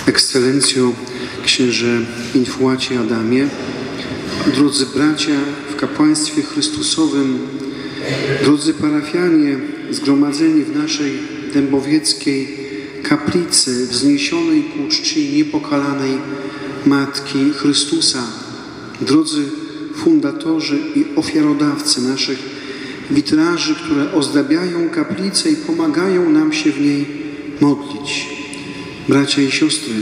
Ekscelencjo, księże Infułacie Adamie, drodzy bracia w kapłaństwie Chrystusowym, drodzy parafianie zgromadzeni w naszej dębowieckiej kaplicy wzniesionej ku czci niepokalanej Matki Chrystusa, drodzy fundatorzy i ofiarodawcy naszych witraży, które ozdabiają kaplicę i pomagają nam się w niej modlić. Bracia i siostry,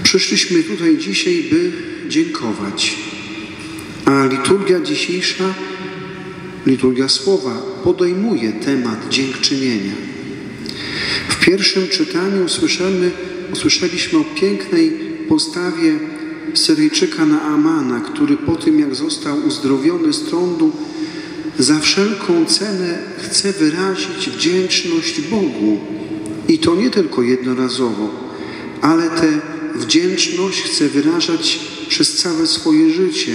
przyszliśmy tutaj dzisiaj, by dziękować, a liturgia dzisiejsza, liturgia Słowa, podejmuje temat dziękczynienia. W pierwszym czytaniu usłyszeliśmy o pięknej postawie Syryjczyka Naamana, który po tym, jak został uzdrowiony z trądu, za wszelką cenę chce wyrazić wdzięczność Bogu. I to nie tylko jednorazowo, ale tę wdzięczność chce wyrażać przez całe swoje życie.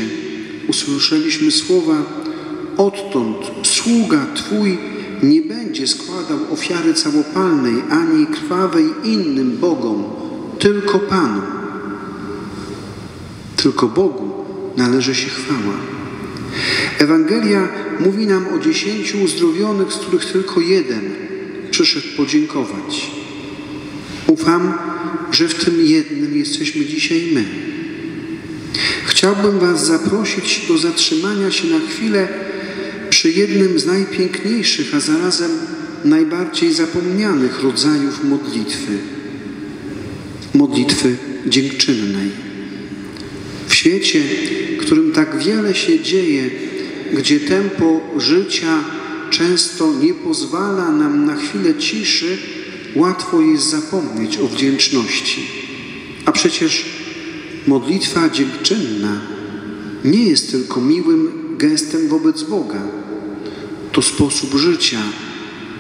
Usłyszeliśmy słowa: odtąd sługa Twój nie będzie składał ofiary całopalnej ani krwawej innym bogom, tylko Panu. Tylko Bogu należy się chwała. Ewangelia mówi nam o 10 uzdrowionych, z których tylko jeden przyszedł podziękować. Ufam, że w tym jednym jesteśmy dzisiaj my. Chciałbym Was zaprosić do zatrzymania się na chwilę przy jednym z najpiękniejszych, a zarazem najbardziej zapomnianych rodzajów modlitwy. Modlitwy dziękczynnej. W świecie, w którym tak wiele się dzieje, gdzie tempo życia często nie pozwala nam na chwilę ciszy, łatwo jest zapomnieć o wdzięczności. A przecież modlitwa dziękczynna nie jest tylko miłym gestem wobec Boga. To sposób życia,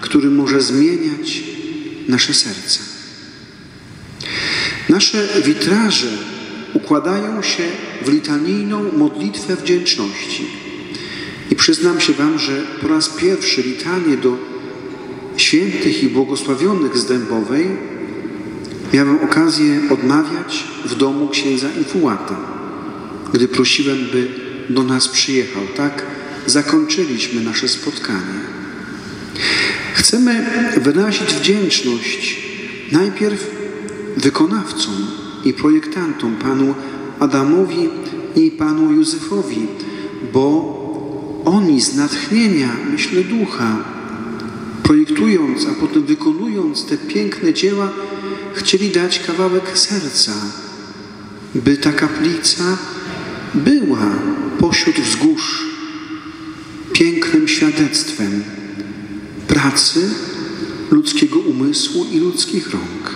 który może zmieniać nasze serca. Nasze witraże układają się w litanijną modlitwę wdzięczności. I przyznam się Wam, że po raz pierwszy litanie do świętych i błogosławionych z Dębowej miałem okazję odmawiać w domu księdza Infułata, gdy prosiłem, by do nas przyjechał. Tak zakończyliśmy nasze spotkanie. Chcemy wyrazić wdzięczność najpierw wykonawcom i projektantom, panu Adamowi i panu Józefowi, bo oni z natchnienia, myślę, ducha, projektując, a potem wykonując te piękne dzieła, chcieli dać kawałek serca, by ta kaplica była pośród wzgórz pięknym świadectwem pracy ludzkiego umysłu i ludzkich rąk.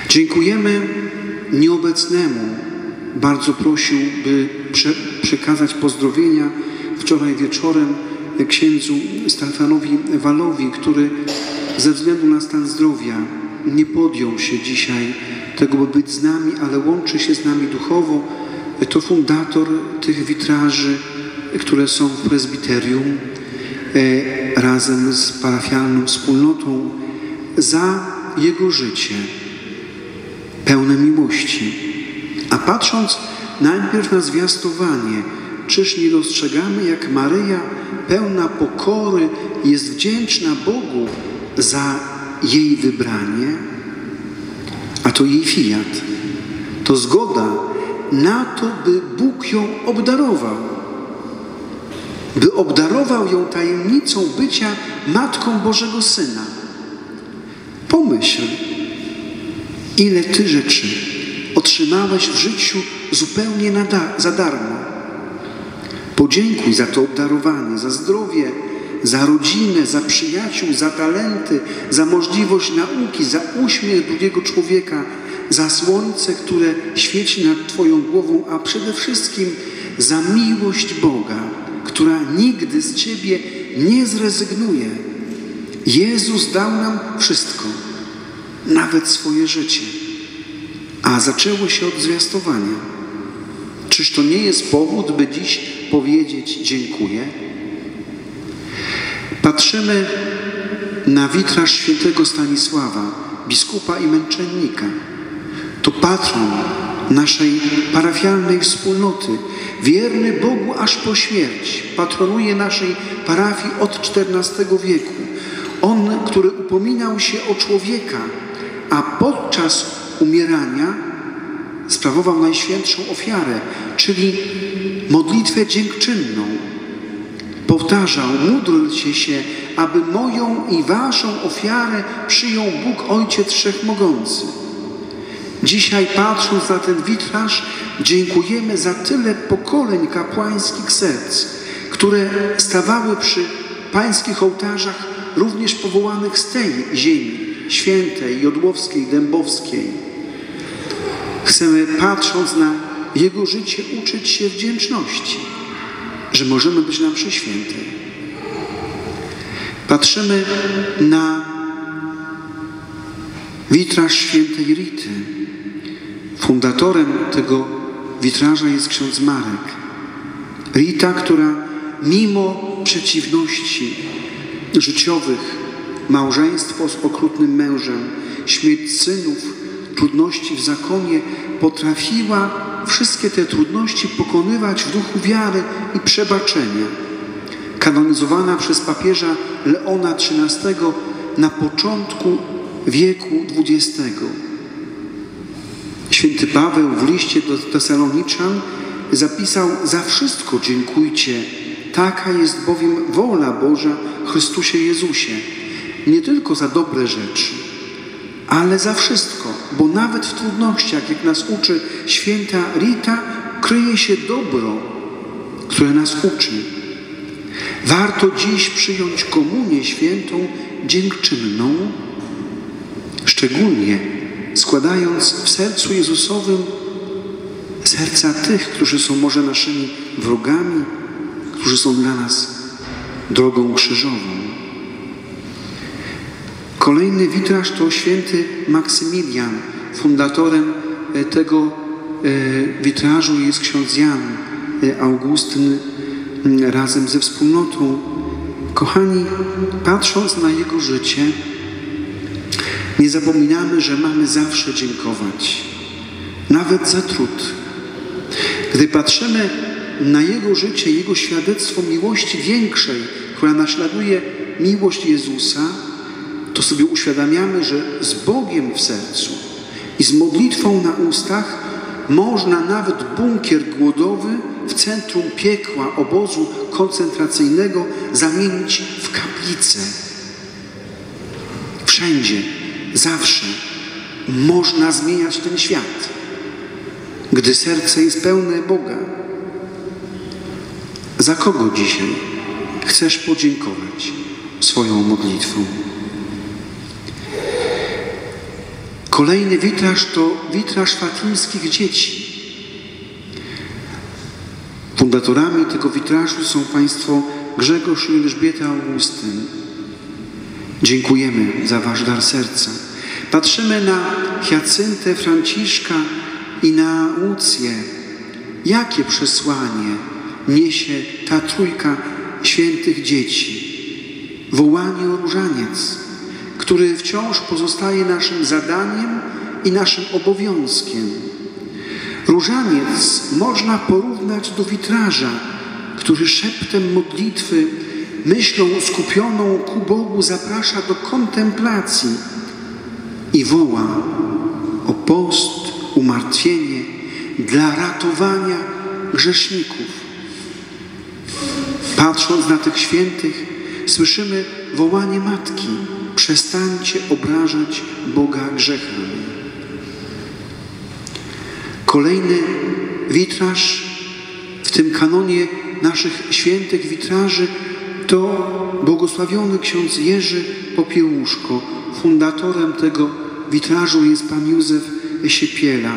Dziękujemy nieobecnemu. Bardzo prosił, by przekazać pozdrowienia wczoraj wieczorem księdzu Stefanowi Walowi, który ze względu na stan zdrowia nie podjął się dzisiaj tego, by być z nami, ale łączy się z nami duchowo. To fundator tych witraży, które są w prezbiterium, razem z parafialną wspólnotą, za jego życie pełne miłości. A patrząc najpierw na zwiastowanie, czyż nie dostrzegamy, jak Maryja pełna pokory jest wdzięczna Bogu za jej wybranie? A to jej fiat, to zgoda na to, by Bóg ją obdarował. By obdarował ją tajemnicą bycia Matką Bożego Syna. Pomyśl, ile Ty rzeczy otrzymałeś w życiu zupełnie za darmo. Podziękuj za to obdarowanie, za zdrowie, za rodzinę, za przyjaciół, za talenty, za możliwość nauki, za uśmiech drugiego człowieka, za słońce, które świeci nad Twoją głową, a przede wszystkim za miłość Boga, która nigdy z Ciebie nie zrezygnuje. Jezus dał nam wszystko, nawet swoje życie. A zaczęło się od zwiastowania. Czyż to nie jest powód, by dziś powiedzieć dziękuję? Patrzymy na witraż świętego Stanisława, biskupa i męczennika. To patron naszej parafialnej wspólnoty, wierny Bogu aż po śmierć, patronuje naszej parafii od XIV wieku. On, który upominał się o człowieka, a podczas umierania sprawował najświętszą ofiarę, czyli modlitwę dziękczynną. Powtarzał: módlcie się, aby moją i waszą ofiarę przyjął Bóg Ojciec Wszechmogący. Dzisiaj, patrząc na ten witraż, dziękujemy za tyle pokoleń kapłańskich serc, które stawały przy pańskich ołtarzach, również powołanych z tej ziemi, świętej, jodłowskiej, dębowskiej. Chcemy, patrząc na jego życie, uczyć się wdzięczności, że możemy być na mszy świętej. Patrzymy na witraż świętej Rity. Fundatorem tego witraża jest ksiądz Marek. Rita, która mimo przeciwności życiowych, małżeństwo z okrutnym mężem, śmierć synów, trudności w zakonie, potrafiła wszystkie te trudności pokonywać w duchu wiary i przebaczenia. Kanonizowana przez papieża Leona XIII na początku wieku XX. Święty Paweł w liście do Tesaloniczan zapisał: za wszystko dziękujcie, taka jest bowiem wola Boża w Chrystusie Jezusie. Nie tylko za dobre rzeczy, ale za wszystko, bo nawet w trudnościach, jak nas uczy święta Rita, kryje się dobro, które nas uczy. Warto dziś przyjąć komunię świętą dziękczynną, szczególnie składając w sercu Jezusowym serca tych, którzy są może naszymi wrogami, którzy są dla nas drogą krzyżową. Kolejny witraż to święty Maksymilian. Fundatorem tego witrażu jest ksiądz Jan Augustyn razem ze wspólnotą. Kochani, patrząc na jego życie, nie zapominamy, że mamy zawsze dziękować, nawet za trud. Gdy patrzymy na jego życie, jego świadectwo miłości większej, która naśladuje miłość Jezusa, to sobie uświadamiamy, że z Bogiem w sercu i z modlitwą na ustach można nawet bunkier głodowy w centrum piekła, obozu koncentracyjnego zamienić w kaplicę. Wszędzie, zawsze można zmieniać ten świat, gdy serce jest pełne Boga. Za kogo dzisiaj chcesz podziękować swoją modlitwą? Kolejny witraż to witraż fatimskich dzieci. Fundatorami tego witrażu są Państwo Grzegorz i Elżbieta Augustyn. Dziękujemy za Wasz dar serca. Patrzymy na Hiacyntę, Franciszka i na Łucję. Jakie przesłanie niesie ta trójka świętych dzieci? Wołanie o różaniec, który wciąż pozostaje naszym zadaniem i naszym obowiązkiem. Różaniec można porównać do witraża, który szeptem modlitwy, myślą skupioną ku Bogu zaprasza do kontemplacji i woła o post, umartwienie dla ratowania grzeszników. Patrząc na tych świętych, słyszymy wołanie Matki: przestańcie obrażać Boga grzechem. Kolejny witraż w tym kanonie naszych świętych witraży to błogosławiony ksiądz Jerzy Popiełuszko. Fundatorem tego witrażu jest pan Józef Siepiela.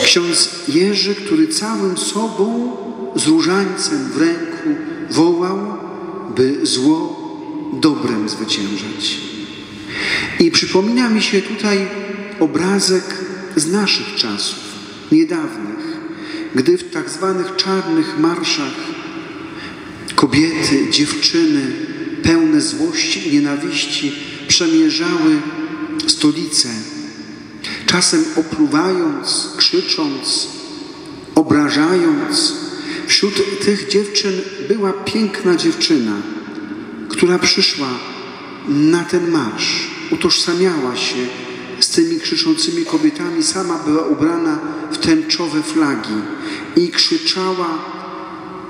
Ksiądz Jerzy, który całym sobą z różańcem w ręku wołał, by zło dobrem zwyciężać. I przypomina mi się tutaj obrazek z naszych czasów, niedawnych, gdy w tak zwanych czarnych marszach kobiety, dziewczyny pełne złości i nienawiści przemierzały stolicę, czasem opluwając, krzycząc, obrażając. Wśród tych dziewczyn była piękna dziewczyna, która przyszła na ten marsz, utożsamiała się z tymi krzyczącymi kobietami, sama była ubrana w tęczowe flagi i krzyczała: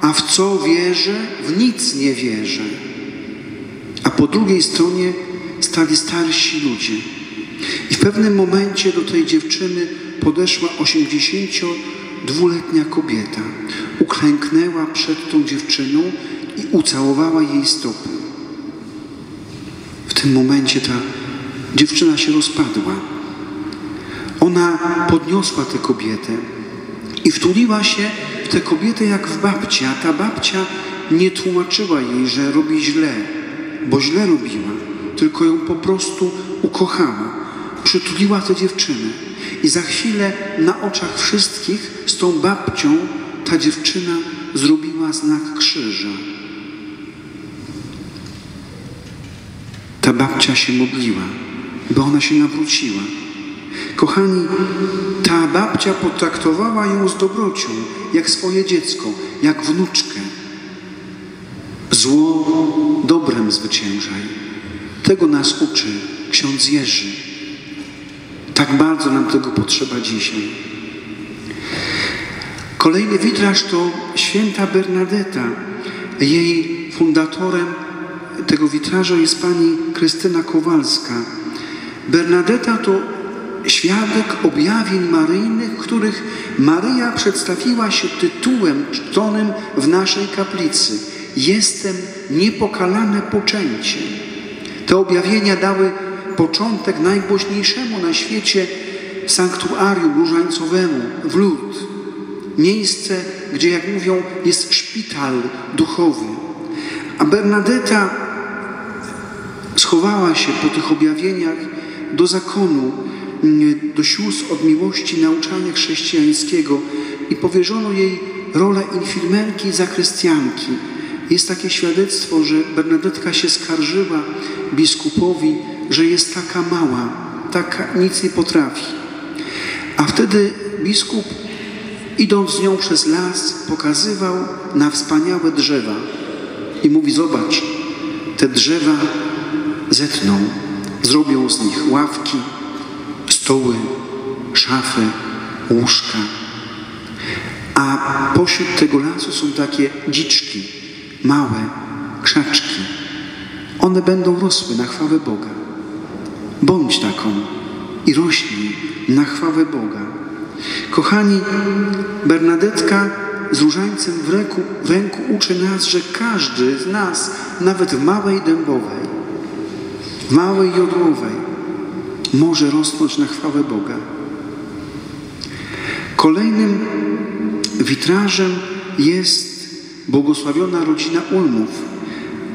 a w co wierzę? W nic nie wierzę. A po drugiej stronie stali starsi ludzie. I w pewnym momencie do tej dziewczyny podeszła 82-letnia kobieta. Uklęknęła przed tą dziewczyną i ucałowała jej stopy. W tym momencie ta dziewczyna się rozpadła. Ona podniosła tę kobietę i wtuliła się w tę kobietę jak w babcię, a ta babcia nie tłumaczyła jej, że robi źle, bo źle robiła, tylko ją po prostu ukochała. Przytuliła tę dziewczynę i za chwilę na oczach wszystkich z tą babcią ta dziewczyna zrobiła znak krzyża. Ta babcia się modliła, by ona się nawróciła. Kochani, ta babcia potraktowała ją z dobrocią, jak swoje dziecko, jak wnuczkę. Zło dobrem zwyciężaj. Tego nas uczy ksiądz Jerzy. Tak bardzo nam tego potrzeba dzisiaj. Kolejny witraż to święta Bernadeta. Jej fundatorem tego witraża jest pani Krystyna Kowalska. Bernadeta to świadek objawień maryjnych, w których Maryja przedstawiła się tytułem czczonym w naszej kaplicy. Jestem niepokalane poczęcie. Te objawienia dały początek najgłośniejszemu na świecie sanktuarium różańcowemu w Lourdes. Miejsce, gdzie, jak mówią, jest szpital duchowy. A Bernadeta schowała się po tych objawieniach do zakonu, do sióstr od miłości nauczania chrześcijańskiego i powierzono jej rolę infirmerki i zakrystianki. Jest takie świadectwo, że Bernadetka się skarżyła biskupowi, że jest taka mała, taka nic nie potrafi. A wtedy biskup, idąc z nią przez las, pokazywał na wspaniałe drzewa i mówi: zobacz, te drzewa zetną, zrobią z nich ławki, stoły, szafy, łóżka. A pośród tego lasu są takie dziczki, małe krzaczki. One będą rosły na chwałę Boga. Bądź taką i rośnij na chwałę Boga. Kochani, Bernadetka z różańcem w ręku uczy nas, że każdy z nas, nawet w małej dębowej, w małej jodłowej, może rosnąć na chwałę Boga. Kolejnym witrażem jest błogosławiona rodzina Ulmów.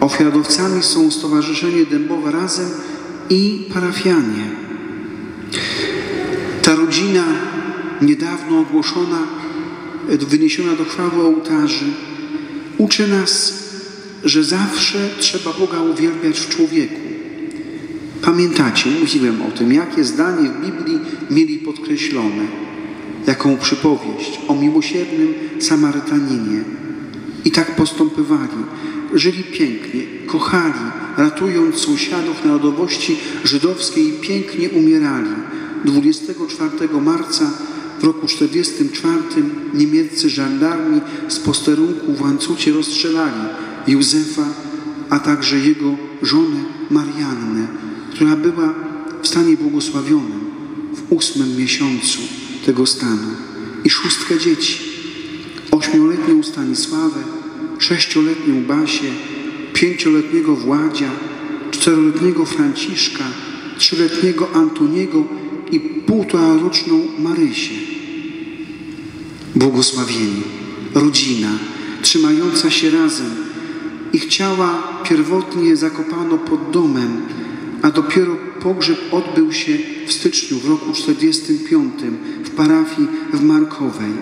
Ofiarodawcami są Stowarzyszenie Dębowe Razem i parafianie. Ta rodzina niedawno ogłoszona, wyniesiona do chwały ołtarzy, uczy nas, że zawsze trzeba Boga uwielbiać w człowieku. Pamiętacie, mówiłem o tym, jakie zdanie w Biblii mieli podkreślone, jaką przypowieść o miłosiernym Samarytaninie. I tak postępowali, żyli pięknie, kochali, ratując sąsiadów narodowości żydowskiej i pięknie umierali. 24 marca w roku 1944 niemieccy żandarmi z posterunku w Łańcucie rozstrzelali Józefa, a także jego żonę Mariannę, która była w stanie błogosławionym w 8. miesiącu tego stanu, i 6 dzieci: 8-letnią Stanisławę, 6-letnią Basię, 5-letniego Władzia, 4-letniego Franciszka, 3-letniego Antoniego i 1,5-roczną Marysię. Błogosławieni, rodzina trzymająca się razem. Ich ciała pierwotnie zakopano pod domem, a dopiero pogrzeb odbył się w styczniu w roku 1945 w parafii w Markowej.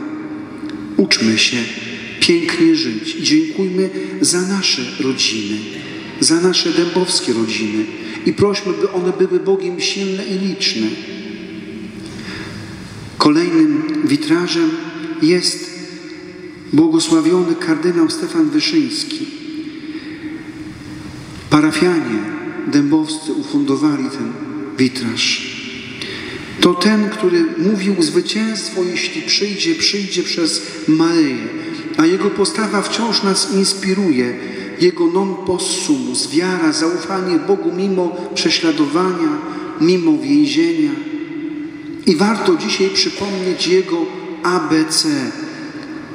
Uczmy się pięknie żyć i dziękujmy za nasze rodziny. za nasze dębowskie rodziny i prośmy, by one były Bogiem silne i liczne. Kolejnym witrażem jest błogosławiony kardynał Stefan Wyszyński. Parafianie dębowscy ufundowali ten witraż. To ten, który mówił: zwycięstwo, jeśli przyjdzie, przyjdzie przez Maryję, a jego postawa wciąż nas inspiruje. Jego non possumus, wiara, zaufanie Bogu mimo prześladowania, mimo więzienia. I warto dzisiaj przypomnieć jego ABC,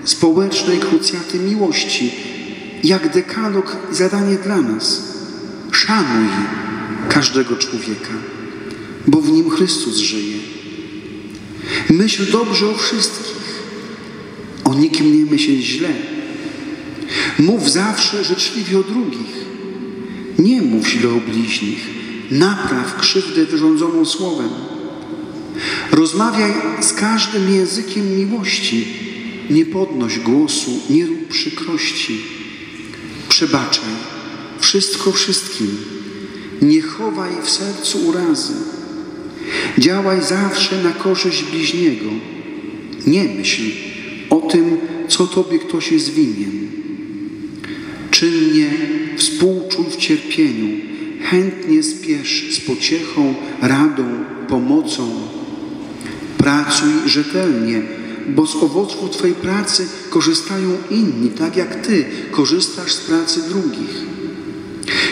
społecznej krucjaty miłości, jak dekalog, zadanie dla nas. Szanuj każdego człowieka, bo w nim Chrystus żyje. Myśl dobrze o wszystkich, o nikim nie myśl źle. Mów zawsze życzliwie o drugich. Nie mów źle o bliźnich. Napraw krzywdę wyrządzoną słowem. Rozmawiaj z każdym językiem miłości. Nie podnoś głosu, nie rób przykrości. Przebaczaj wszystko wszystkim. Nie chowaj w sercu urazy. Działaj zawsze na korzyść bliźniego. Nie myśl o tym, co tobie ktoś jest winien. Czynnie współczuj w cierpieniu. Chętnie spiesz z pociechą, radą, pomocą. Pracuj rzetelnie, bo z owoców Twojej pracy korzystają inni, tak jak Ty korzystasz z pracy drugich.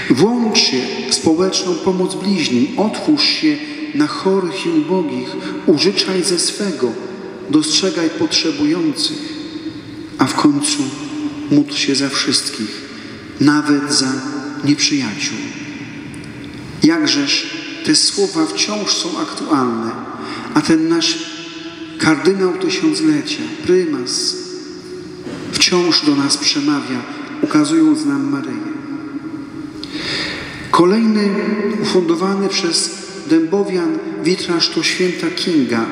Włącz się w społeczną pomoc bliźnim, otwórz się na chorych i ubogich, użyczaj ze swego, dostrzegaj potrzebujących, a w końcu módl się za wszystkich, nawet za nieprzyjaciół. Jakżeż te słowa wciąż są aktualne, a ten nasz kardynał tysiąclecia, prymas, wciąż do nas przemawia, ukazując nam Maryję. Kolejny ufundowany przez dębowian witraż to święta Kinga,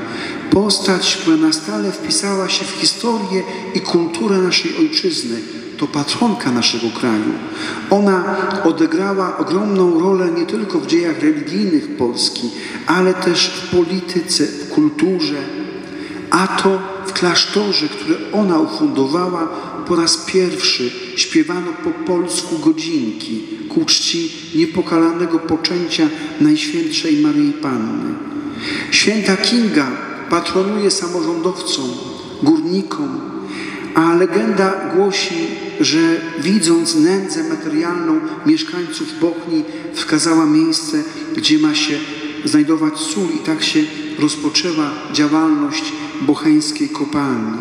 postać, która na stale wpisała się w historię i kulturę naszej ojczyzny. To patronka naszego kraju. Ona odegrała ogromną rolę nie tylko w dziejach religijnych Polski, ale też w polityce, w kulturze, a to w klasztorze, które ona ufundowała, po raz pierwszy śpiewano po polsku godzinki ku czci niepokalanego poczęcia Najświętszej Maryi Panny. Święta Kinga patronuje samorządowcom, górnikom, a legenda głosi, że widząc nędzę materialną mieszkańców Bochni, wskazała miejsce, gdzie ma się znajdować sól, i tak się rozpoczęła działalność bocheńskiej kopalni.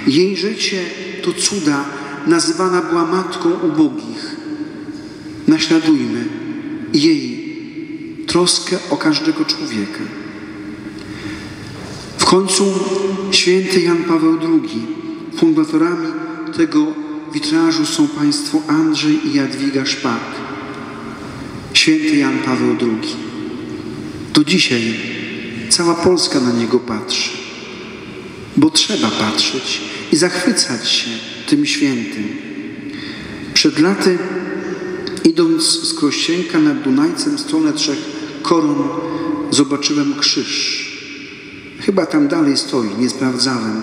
Jej życie to cuda, nazywana była matką ubogich. Naśladujmy jej troskę o każdego człowieka. W końcu święty Jan Paweł II. Fundatorami tego witrażu są państwo Andrzej i Jadwiga Szpak. Święty Jan Paweł II. Do dzisiaj cała Polska na niego patrzy, bo trzeba patrzeć i zachwycać się tym świętym. Przed laty, idąc z Krościenka nad Dunajcem w stronę Trzech Koron, zobaczyłem krzyż. Chyba tam dalej stoi, nie sprawdzałem.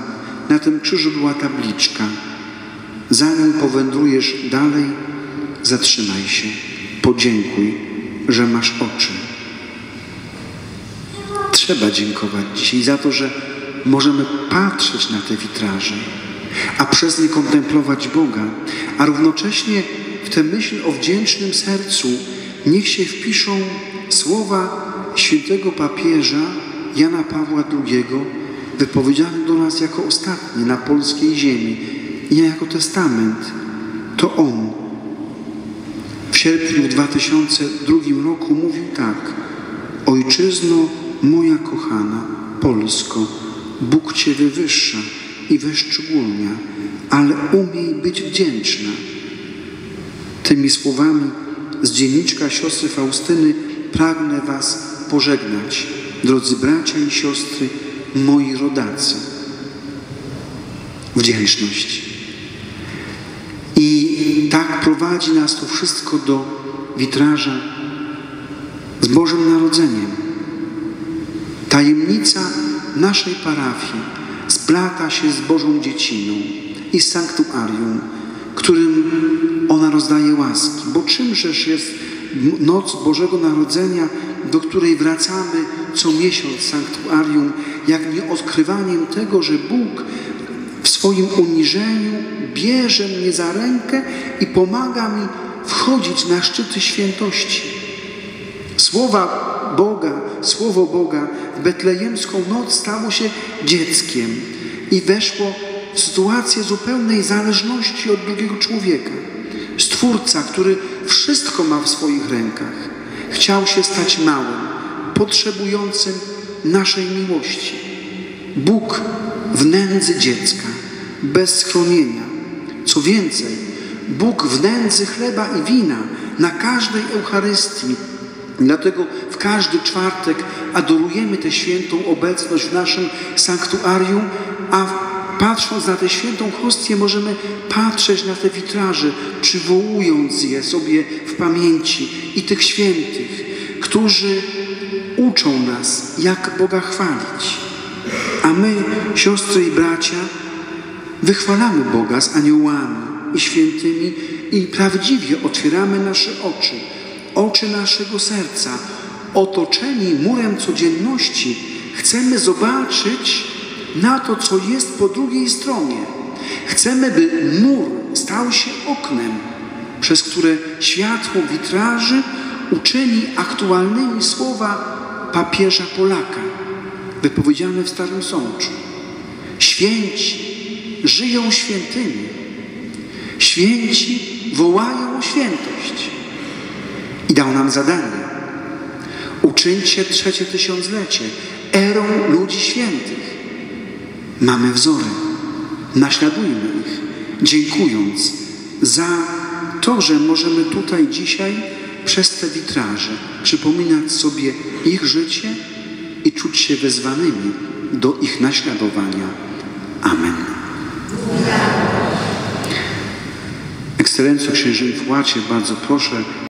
Na tym krzyżu była tabliczka: zanim powędrujesz dalej, zatrzymaj się, podziękuj, że masz oczy. Trzeba dziękować dzisiaj za to, że możemy patrzeć na te witraże, a przez nie kontemplować Boga, a równocześnie w tę myśl o wdzięcznym sercu niech się wpiszą słowa świętego papieża Jana Pawła II, wypowiedziany do nas jako ostatni na polskiej ziemi, nie jako testament. To on w sierpniu 2002 roku mówił tak: ojczyzno moja kochana, Polsko, Bóg Cię wywyższa i wyszczególnia, ale umiej być wdzięczna. Tymi słowami z dzienniczka siostry Faustyny pragnę Was pożegnać, drodzy bracia i siostry, moi rodacy. Wdzięczność. I tak prowadzi nas to wszystko do witraża z Bożym Narodzeniem. Tajemnica naszej parafii splata się z Bożą Dzieciną i z sanktuarium, którym ona rozdaje łaski. Bo czymżeż jest noc Bożego Narodzenia, do której wracamy co miesiąc w sanktuarium, jak nie odkrywaniem tego, że Bóg w swoim uniżeniu bierze mnie za rękę i pomaga mi wchodzić na szczyty świętości. Słowo Boga w betlejemską noc stało się dzieckiem i weszło w sytuację zupełnej zależności od drugiego człowieka. Stwórca, który wszystko ma w swoich rękach, chciał się stać małym, potrzebującym naszej miłości. Bóg w nędzy dziecka, bez schronienia. Co więcej, Bóg w nędzy chleba i wina na każdej Eucharystii. Dlatego w każdy czwartek adorujemy tę świętą obecność w naszym sanktuarium, a patrząc na tę świętą hostię możemy patrzeć na te witraże, przywołując je sobie w pamięci i tych świętych, którzy uczą nas, jak Boga chwalić. A my, siostry i bracia, wychwalamy Boga z aniołami i świętymi i prawdziwie otwieramy nasze oczy naszego serca. Otoczeni murem codzienności chcemy zobaczyć na to, co jest po drugiej stronie. Chcemy, by mur stał się oknem, przez które światło witraży uczyni aktualnymi słowa papieża Polaka, wypowiedziane w Starym Sączu. Święci żyją świętymi. Święci wołają o świętość. I dał nam zadanie. Uczyńcie 3. tysiąclecie erą ludzi świętych. Mamy wzory. Naśladujmy ich, dziękując za to, że możemy tutaj dzisiaj przez te witraże przypominać sobie ich życie i czuć się wezwanymi do ich naśladowania. Amen. Ekscelencjo księży Iwłacie, bardzo proszę